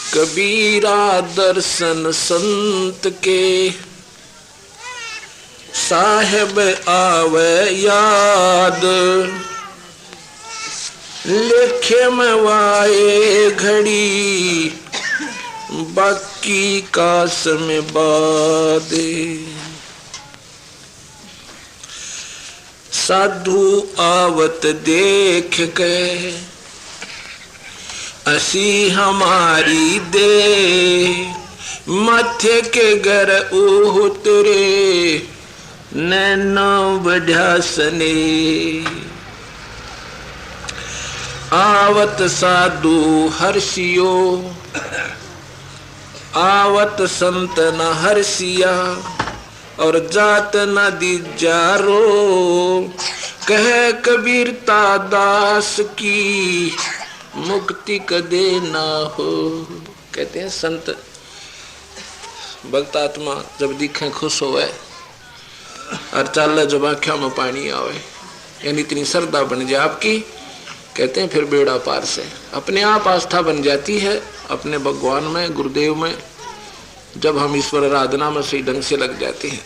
कबीरा दर्शन संत के साहेब आवे याद, लेखे में वाए घड़ी बाकी का समय बाद। साधु आवत देख के असी हमारी दे, माथे के घर उतरे नैनो बढ़ा सने। आवत साधु हर्षियो, आवत संत न हर्षिया, और जात न दीजारो, कह कबीरता दास की मुक्ति कदे ना हो। कहते हैं संत भक्त आत्मा जब दिखे खुश होवे और चाल जब आख्या में पानी आवे, यानी इतनी श्रद्धा बन जाए आपकी, कहते हैं फिर बेड़ा पार से अपने आप आस्था बन जाती है अपने भगवान में, गुरुदेव में। जब हम ईश्वर आराधना में सही ढंग से लग जाते हैं।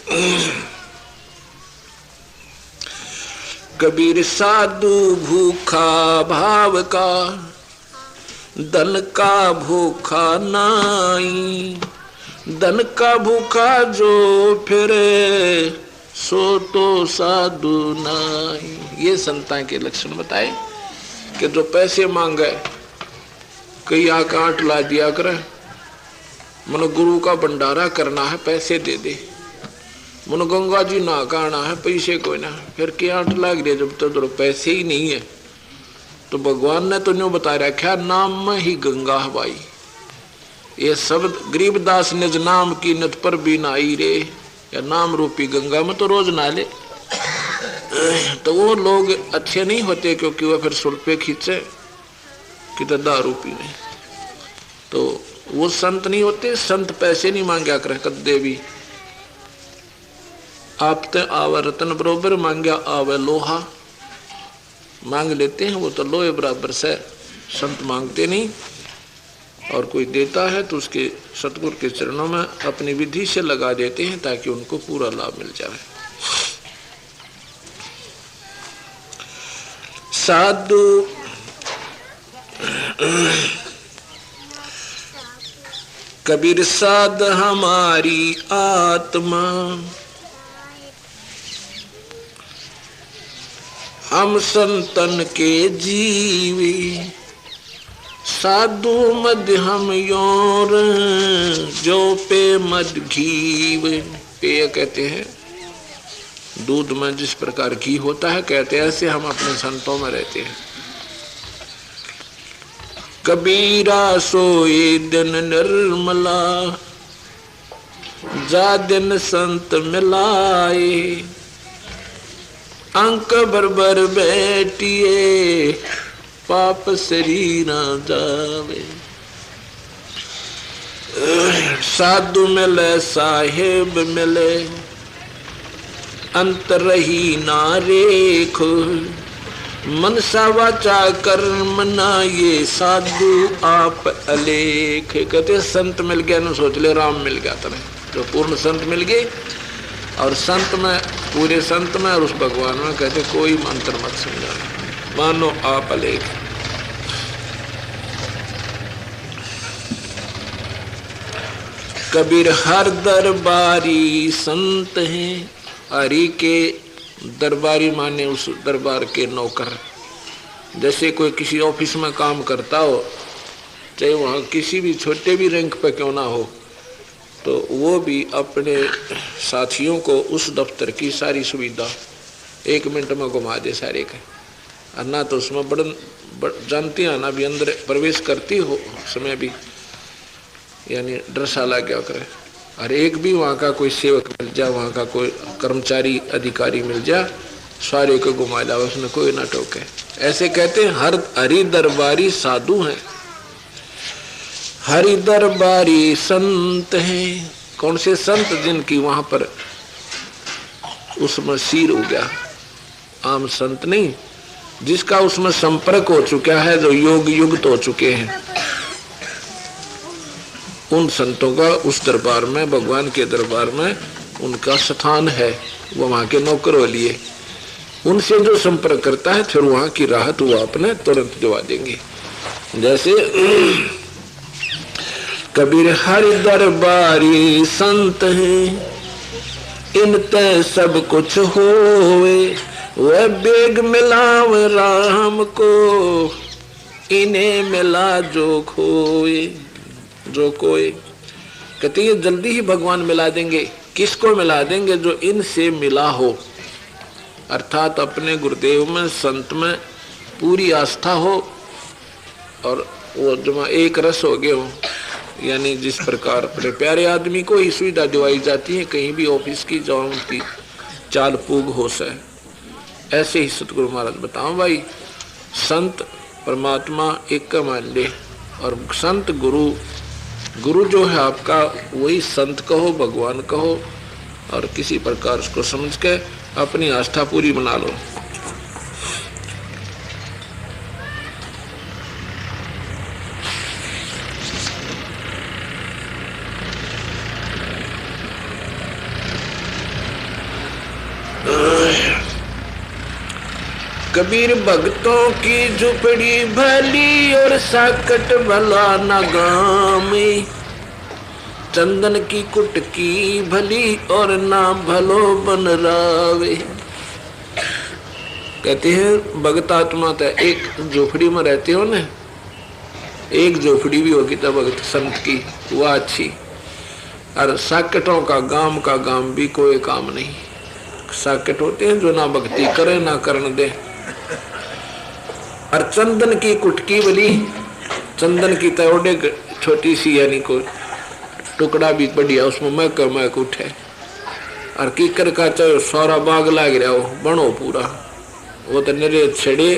कबीर साधु भूखा भाव का, धन का भूखा नाई, धन का भूखा जो फिरे सो तो साधु नाई। ये संता के लक्षण बताए कि जो पैसे मांगे, कई आका 8 ला दिया करे, मनो गुरु का भंडारा करना है पैसे दे दे, मनो गंगा जी ना कहना है पैसे कोई ना, फिर क्या 8 लाख दे जब तक तो पैसे ही नहीं है। तो भगवान ने तो न्यू बता रखा नाम में ही गंगा हवाई। ये शब्द गरीबदास निज नाम की नद पर भी नाई रे, या नाम रूपी गंगा में तो रोज नाले। तो वो लोग अच्छे नहीं होते क्योंकि वह फिर सुल्पे खींचे कि दारू पीने, तो वो संत नहीं होते। संत पैसे नहीं मांगया करे कदे भी। आप ते आवे रतन बरोबर, मांगया आवे लोहा। मांग लेते हैं वो तो लोहे बराबर से, संत मांगते नहीं। और कोई देता है तो उसके सतगुरु के चरणों में अपनी विधि से लगा देते हैं ताकि उनको पूरा लाभ मिल जाए। साधु कबीर साध हमारी आत्मा, हम संतन के जीवी, साधु मध्य हम योर, जो पे मद घीव। पेय कहते हैं दूध में जिस प्रकार घी होता है, कहते हैं ऐसे हम अपने संतों में रहते हैं। कबीरा सोए दिन निर्मला, जा दिन संत मिलाए, अंक बरबर बैठिए, पाप शरीर न जावे। साधु मिले साहेब मिले, अंतर ही ना रेखो, मनसा वाचा कर्म ना ये, साधु आप अलेख। कहते संत मिल गया ना सोच ले राम मिल गया तेरे, जो पूर्ण संत मिल गए। और संत में, पूरे संत में और उस भगवान में कहते कोई मंत्र मत समझा, मानो आप अलेख। कबीर हर दरबारी संत हैं। हरि के दरबारी माने उस दरबार के नौकर। जैसे कोई किसी ऑफिस में काम करता हो, चाहे वहाँ किसी भी छोटे भी रैंक पे क्यों ना हो, तो वो भी अपने साथियों को उस दफ्तर की सारी सुविधा 1 मिनट में घुमा दे सारे का। और ना तो उसमें जानती है ना भी अंदर प्रवेश करती हो समय भी, यानी डरसाला क्या करे। और एक भी वहाँ का कोई सेवक मिल जाए, वहाँ का कोई कर्मचारी अधिकारी मिल जाए, सारे को घुमा जाए, उसने कोई ना टोके। ऐसे कहते हैं हर हरि दरबारी साधु हैं, हरि दरबारी संत हैं। कौन से संत? जिनकी वहां पर उसमें सिर हो गया, आम संत नहीं, जिसका उसमें संपर्क हो चुका है, जो योग युक्त हो चुके हैं। उन संतों का उस दरबार में, भगवान के दरबार में उनका स्थान है, वो वहां के नौकर वाली है। उनसे जो संपर्क करता है फिर वहां की राहत वो अपने तुरंत दिवा देंगे। जैसे कबीर हरि दरबारी संत है, इनते सब कुछ होवे, वह बेग मिलाव राम को, इन्हें मिला जो खोए। जो कोई कहते हैं जल्दी ही भगवान मिला देंगे। किसको मिला देंगे? जो इनसे मिला हो, अर्थात अपने गुरुदेव में, संत में पूरी आस्था हो और वो जमा एक रस हो गए हो। यानी जिस प्रकार अपने प्यारे आदमी को ही सुविधा दिवाई जाती है कहीं भी ऑफिस की जाओ की चाल पूग हो सके, ऐसे ही सतगुरु महाराज बताओ भाई संत परमात्मा एक का मान ले। और संत गुरु, गुरु जो है आपका वही संत कहो, भगवान कहो, और किसी प्रकार उसको समझ के अपनी आस्था पूरी बना लो। कबीर भक्तों की झुपड़ी भली और साकट भला न गामे, चंदन की कुटकी भली और ना भलो बन रावे। कहते हैं भगत आत्मा तो एक झोपड़ी में रहते हो ना, एक झोपड़ी भी होगी तो भगत संत की वह अच्छी, और साकटों का गांव भी कोई काम नहीं। साकट होते हैं जो ना भक्ति करे ना करन दे। और चंदन की कुटकी बली, चंदन की तोड़े छोटी सी यानी कोई टुकड़ा भी बढ़िया उसमें महक उठे। और कीकर का चाहे सारा बाग लाग रहा हो बनो पूरा, वो तो निरे छड़े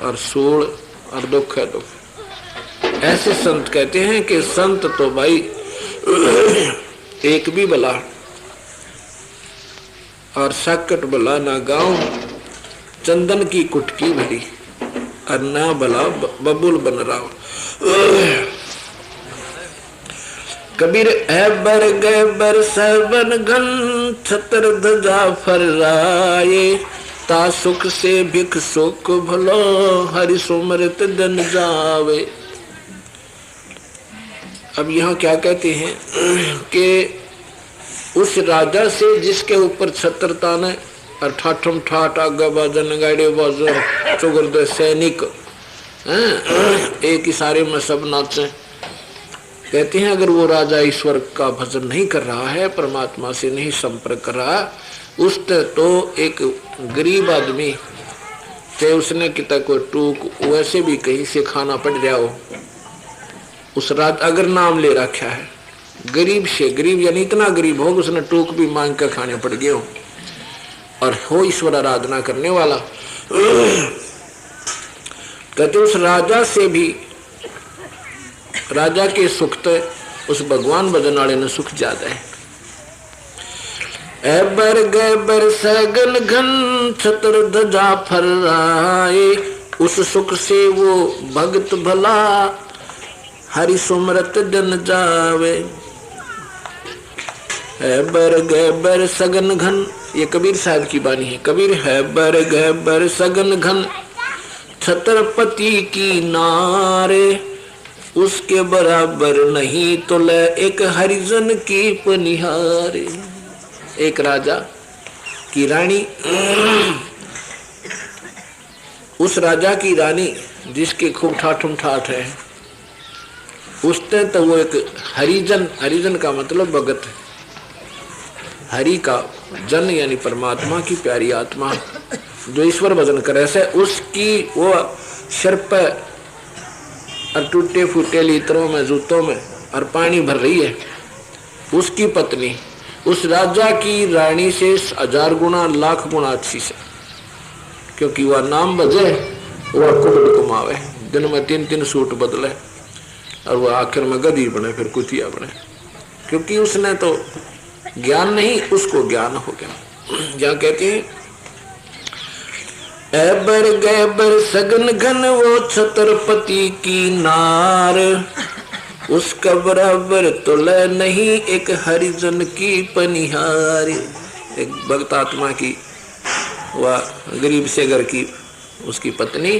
और सूड़ और दुख है दुख। ऐसे संत कहते हैं कि संत तो भाई एक भी भला और साकट भला ना गाँव, चंदन की कुटकी भली और ना भला बबुल बन रहा। कबीर ऐबर गैबर सरवन घन, छतर ध्वजा फर्राए, ता सुख से भिख सुख भलो, हरि सुमरत दिन जावे। अब यहाँ क्या कहते हैं कि उस राजा से जिसके ऊपर छत्र ताने और ठाठम ठाठ आगा बाजन गाड़े बाजर चुगरद सैनिक एक इशारे में सब नाचे। कहते हैं अगर वो राजा ईश्वर का भजन नहीं कर रहा है, परमात्मा से नहीं संपर्क कर रहा, उसने तो एक गरीब आदमी चाहे उसने कितना कोई टूक वैसे भी कहीं से खाना पड़ रहा हो, उस रात अगर नाम ले रखा है, गरीब से गरीब यानी इतना गरीब हो उसने टूक भी मांग कर खाने पड़ गए हो, और हो ईश्वर आराधना करने वाला, कहते उस राजा से भी, राजा के सुख तो उस भगवान भजन वाले ने सुख ज्यादा है। ऐबर गैबर सगन घन, छत्र ध्वजा फर्राए, उस सुख से वो भगत भला, हरि सुमरत दिन जावे। ऐबर गैबर सगन घन, ये कबीर साहब की बानी है। कबीर है बर गैबर सगन घन, छत्रपति की नारे, उसके बराबर नहीं तो ले एक हरिजन की पनिहारे। एक राजा की रानी, उस राजा की रानी जिसके खूब ठाठम ठाठ है, उसने तो वो एक हरिजन, हरिजन का मतलब भगत, हरि का जन यानी परमात्मा की प्यारी आत्मा जो ईश्वर भजन करे से, उसकी वो शर्प और टूटे फूटे लीतरों में जूतों में और पानी भर रही है, उसकी पत्नी उस राजा की रानी से 1000 गुना लाख गुना अच्छी से, क्योंकि वह नाम बजे वह कुबड़ कुमावे, दिन में 3-3 सूट बदले और वह आखिर में गधी बने फिर कुतिया बने, क्योंकि उसने तो ज्ञान नहीं उसको ज्ञान हो गया। जहाँ कहते हैं ऐबर गैबर सगन घन, वो छत्रपति की नार, उसका बराबर तुलय नहीं एक हरिजन की पनिहारी। एक भक्त आत्मा की, वह गरीब से घर की उसकी पत्नी,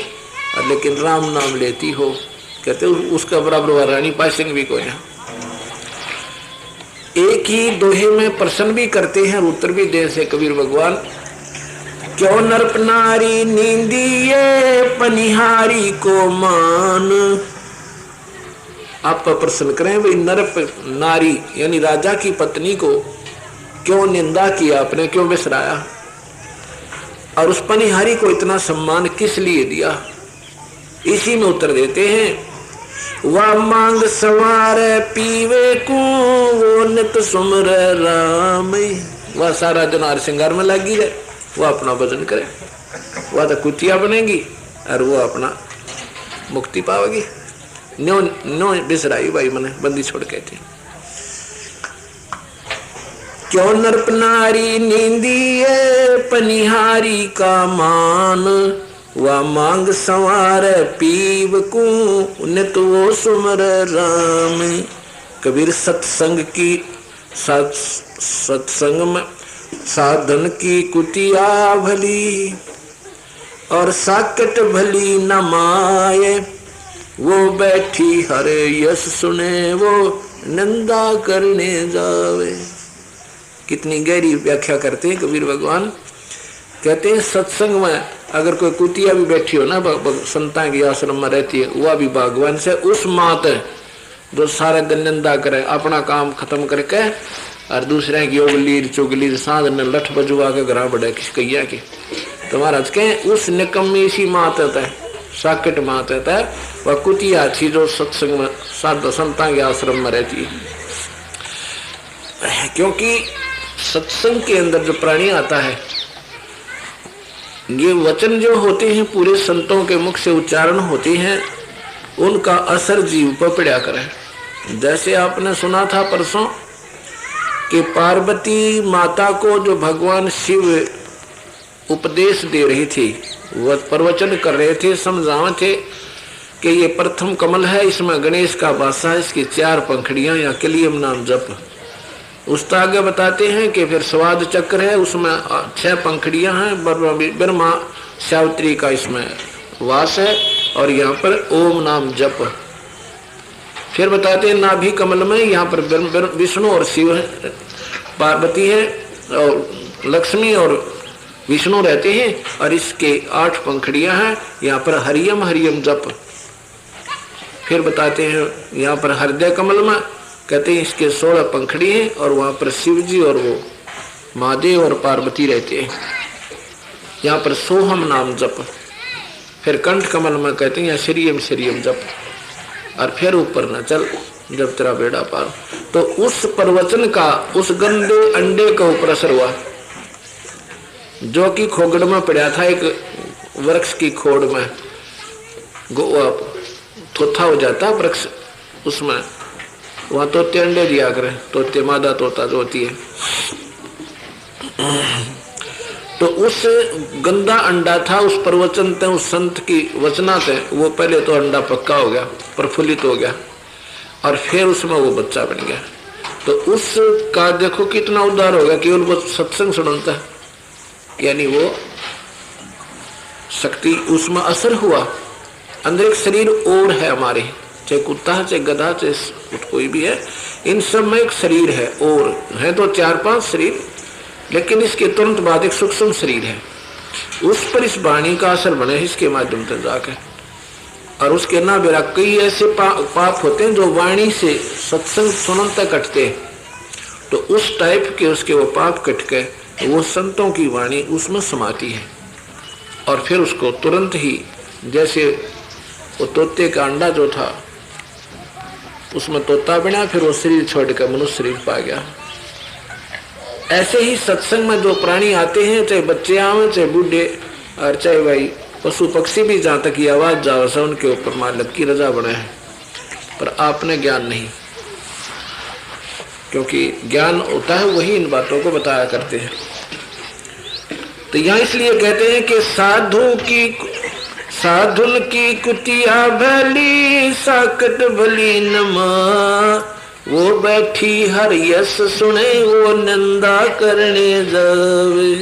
लेकिन राम नाम लेती हो, कहते उसका बराबर वह रानी पासिंग भी कोई ना। एक ही दोहे में प्रश्न भी करते हैं और उत्तर भी दे से कबीर भगवान। क्यों नरप नारी नींदिए पनिहारी को मान। आप प्रश्न करें भाई, नरप नारी यानी राजा की पत्नी को क्यों निंदा किया आपने, क्यों बिसराया, और उस पनिहारी को इतना सम्मान किस लिए दिया। इसी में उत्तर देते हैं, वह मांग सवार पीवे को वो नित सुमर राम। वह सारा दिन हार श्रृंगार में लगी रहे, वह अपना भजन करे, वह तो कुतिया बनेगी और वो अपना मुक्ति पावेगी। न्यो न्यो बिसराई भाई मने बंदी छोड़ के थे। क्यों नरप नारी नींदिए पनिहारी का मान। वह मांग संवार पीव को नित वो सुमर राम। कबीर सत्संग की सत्संग में साधन की कुटिया भली और साकट भली न माये। वो बैठी हरे यश सुने वो निंदा करने जावे। कितनी गहरी व्याख्या करते हैं कबीर भगवान। कहते हैं सत्संग में अगर कोई कुतिया भी बैठी हो ना, संता के आश्रम में रहती है, वह भी भगवान से उस मात है जो सारे दिन निंदा करे, अपना काम खत्म करके और दूसरे की उगली चुगली साध ने लठ बजुआ के घर बढ़े किस कैया के। तो महाराज कहें उस निकम्मी सी मात है, साकिट मात है, वह कुतिया थी जो सत्संग में साध संता के आश्रम में रहती है। क्योंकि सत्संग के अंदर जो प्राणी आता है, ये वचन जो होते हैं पूरे संतों के मुख से उच्चारण होते हैं, उनका असर जीव पर पड़ा करे। जैसे आपने सुना था परसों कि पार्वती माता को जो भगवान शिव उपदेश दे रही थी, वह प्रवचन कर रहे थे, समझावे थे कि ये प्रथम कमल है, इसमें गणेश का वासा है, इसकी 4 पंखड़ियां या कलियम नाम जप। उसका आगे बताते हैं कि फिर स्वाद चक्र है, उसमें 6 पंखड़ियां हैं, ब्रह्मा सावित्री का इसमें वास है और यहाँ पर ओम नाम जप। फिर बताते हैं नाभि कमल में यहाँ पर विष्णु और शिव है, पार्वती है और लक्ष्मी और विष्णु रहते हैं, और इसके 8 पंखड़ियां हैं, यहाँ पर हरियम हरियम जप। फिर बताते हैं यहाँ पर हृदय कमल में कहते हैं इसके 16 पंखड़ी हैं और वहाँ पर शिव जी और वो महादेव और पार्वती रहते हैं, यहाँ पर सोहम नाम जप। फिर कंठ कमल में कहते हैं श्रीयम श्रीयम जप। और फिर ऊपर न चल जब तेरा बेड़ा पार। तो उस प्रवचन का उस गंदे अंडे का ऊपर असर हुआ जो कि खोगड़ में पड़ा था, एक वृक्ष की खोड़ में थोथा हो जाता वृक्ष, उसमें वहां तोते अंडे दिया करें, तोते मादा तोता जो होती है। तो उस गंदा अंडा था, उस प्रवचन से, उस संत की वचना से वो पहले तो अंडा पक्का हो गया, प्रफुल्लित हो गया, और फिर उसमें वो बच्चा बन गया। तो उसका देखो कितना उद्धार हो गया, केवल वो सत्संग सुनता है, यानी वो शक्ति उसमें असर हुआ। अंदर एक शरीर और है हमारे, चाहे कुत्ता है, चाहे गधा, चाहे कोई भी है, इन सब में एक शरीर है, और है तो 4-5 शरीर, लेकिन इसके तुरंत बाद एक सूक्ष्म शरीर है, उस पर इस वाणी का असर बने इसके माध्यम से जाकर। और उसके ना बेरा कई ऐसे पाप होते हैं जो वाणी से सत्संग सुनन तक कटते हैं, तो उस टाइप के उसके वो पाप कट के वो संतों की वाणी उसमें समाती है, और फिर उसको तुरंत ही, जैसे वो तोते का अंडा जो था उसमें तोता बना, फिर वो शरीर छोड़ कर मनुष्य शरीर पा गया। ऐसे ही सत्संग में जो प्राणी आते हैं, चाहे बच्चे आवे, चाहे बूढ़े, और चाहे भाई पशु पक्षी भी, जहाँ तक ये आवाज जाओ सा उनके ऊपर मालिक की रजा बने है, पर आपने ज्ञान नहीं, क्योंकि ज्ञान होता है वही इन बातों को बताया करते हैं। तो यहाँ इसलिए कहते हैं कि साधुन की कुटिया भली साकट भली नमा, वो बैठी हर यस सुने वो निंदा करने जावे।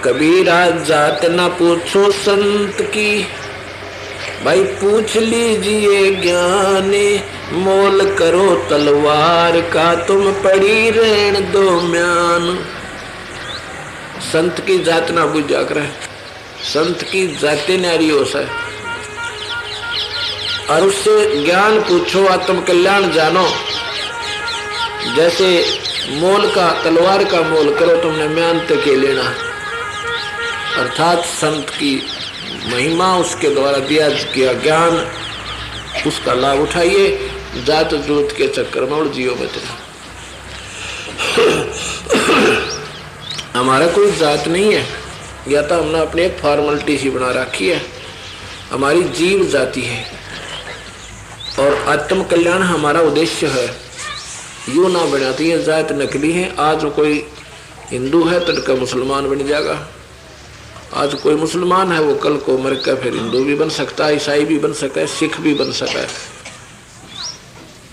कबीरा जात न पूछो संत की, भाई पूछ लीजिए ज्ञानी, मोल करो तलवार का तुम पड़ी रहन दो म्यान। संत की जात ना बुझा कर, संत की जाते न्यारी हो सा, और उससे ज्ञान पूछो, आत्म कल्याण जानो। जैसे मोल का तलवार का मोल करो तुमने म्यान तक के लेना, अर्थात संत की महिमा उसके द्वारा दिया गया ज्ञान उसका लाभ उठाइए, जात जूत के चक्कर में उलझियो मत। हमारा कोई जात नहीं है, या तो हमने अपने एक फॉर्मेलिटी सी बना रखी है, हमारी जीव जाति है और आत्म कल्याण हमारा उद्देश्य है। यूं ना बनाती है जात नकली है, आज कोई हिंदू है तो का मुसलमान बन जाएगा, आज कोई मुसलमान है वो कल को मर कर फिर हिंदू भी बन सकता है, ईसाई भी बन सकता है, सिख भी बन सकता है।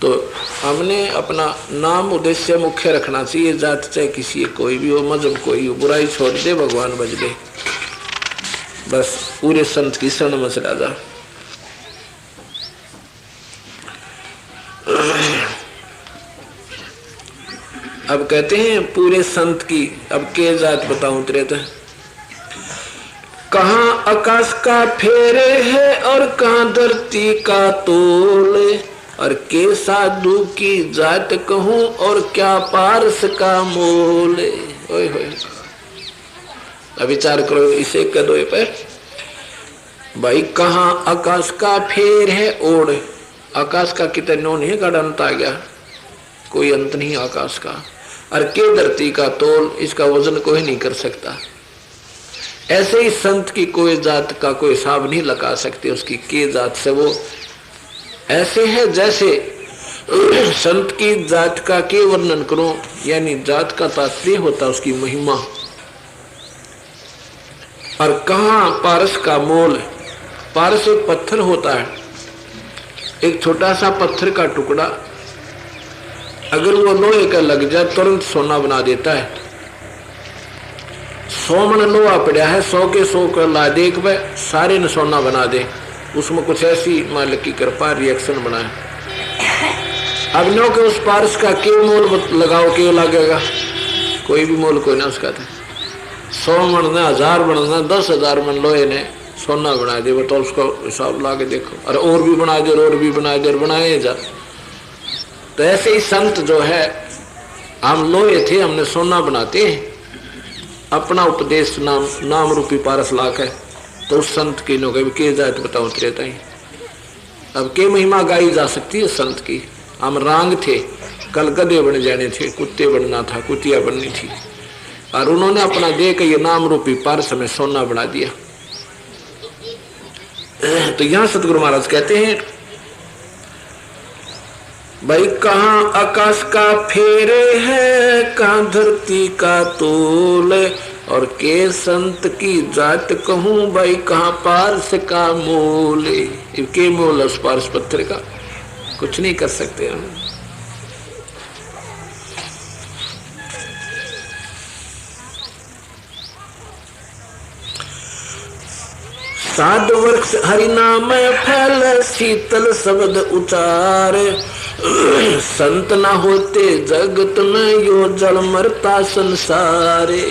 तो हमने अपना नाम उद्देश्य मुख्य रखना चाहिए, जात चाहे किसी कोई भी हो, मजहब कोई हो, बुराई छोड़ दे भगवान बच दे, बस पूरे संत की शरण में चला जा। अब कहते हैं पूरे संत की, अब के जात बताऊं तेरे तो, कहाँ आकाश का फेरे है और कहाँ धरती का तोल, और के साधु की जात कहूं और क्या पारस का मोल। ओए होए, अब विचार करो इसे कदो पर भाई, कहाँ आकाश का फेर है ओढ़, आकाश का कितने नो नहीं का अंत आ गया, कोई अंत नहीं आकाश का, और के धरती का तोल, इसका वजन कोई नहीं कर सकता। ऐसे ही संत की कोई जात का कोई हिसाब नहीं लगा सकते उसकी के जात से, वो ऐसे है जैसे संत की जात का के वर्णन करो, यानी जात का तात्पर्य होता उसकी महिमा। और कहाँ पारस का मोल, पारस एक पत्थर होता है, एक छोटा सा पत्थर का टुकड़ा अगर वो लोहे का लग जाए तुरंत सोना बना देता है। 100 मन लोहा पड़ा है, 100 के 100 का ला दे सारे ने सोना बना दे, उसमें कुछ ऐसी मालिक की कृपा रिएक्शन बनाए। अब नो के उस पारस का क्यों मोल लगाओ, क्यों लगेगा, कोई भी मोल कोई ना उसका था। 100 मन ने 1000 बनना, 10,000 मन लोहे ने सोना बना दे, वो तो उसको हिसाब ला के देखो, और भी बना दे, और भी बना दे, बनाए जा। तो ऐसे ही संत जो है, हम लोहे थे हमने सोना बनाते हैं, अपना उपदेश नाम रूपी पारस लाख है। तो उस संत की नो के जाए तो बताओ त्रेता ही। अब के महिमा गाई जा सकती है संत की। हम रांग थे, कल गधे बन जाने थे, कुत्ते बनना था, कुतिया बननी थी, और उन्होंने अपना दे के ये नाम रूपी पारस में सोना बना दिया। तो यहां सतगुरु महाराज कहते हैं भाई, कहाँ आकाश का फेरे है, कहाँ धरती का तोल, और के संत की जात कहूं भाई, कहाँ पारस का मोल। के मोल उस पारस पत्थर का कुछ नहीं कर सकते हम। साधु वृक्ष हरि नाम फैल, शीतल शब्द उचारे, संत न होते जगत में यो जल मरता संसारे।